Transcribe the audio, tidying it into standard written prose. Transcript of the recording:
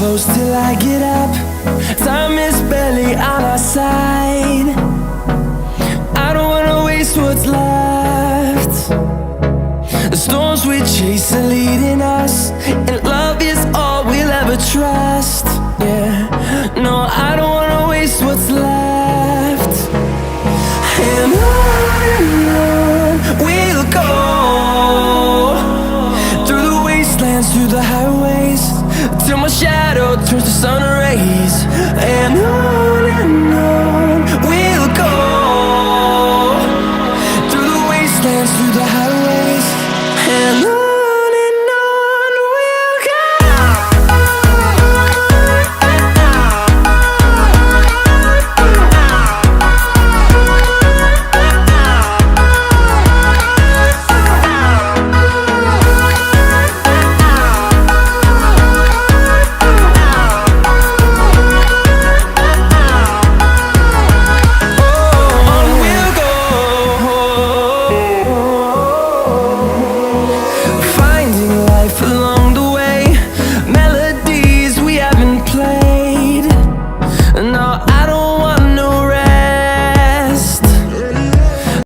close till I get up. Time is barely on our side. I don't wanna waste what's left. The storms we chase are leading us, and love is all we'll ever trust. Yeah, no, I don't wanna waste what's left. And on we'll go, through the wastelands, through the highways, till my shadow turns to sun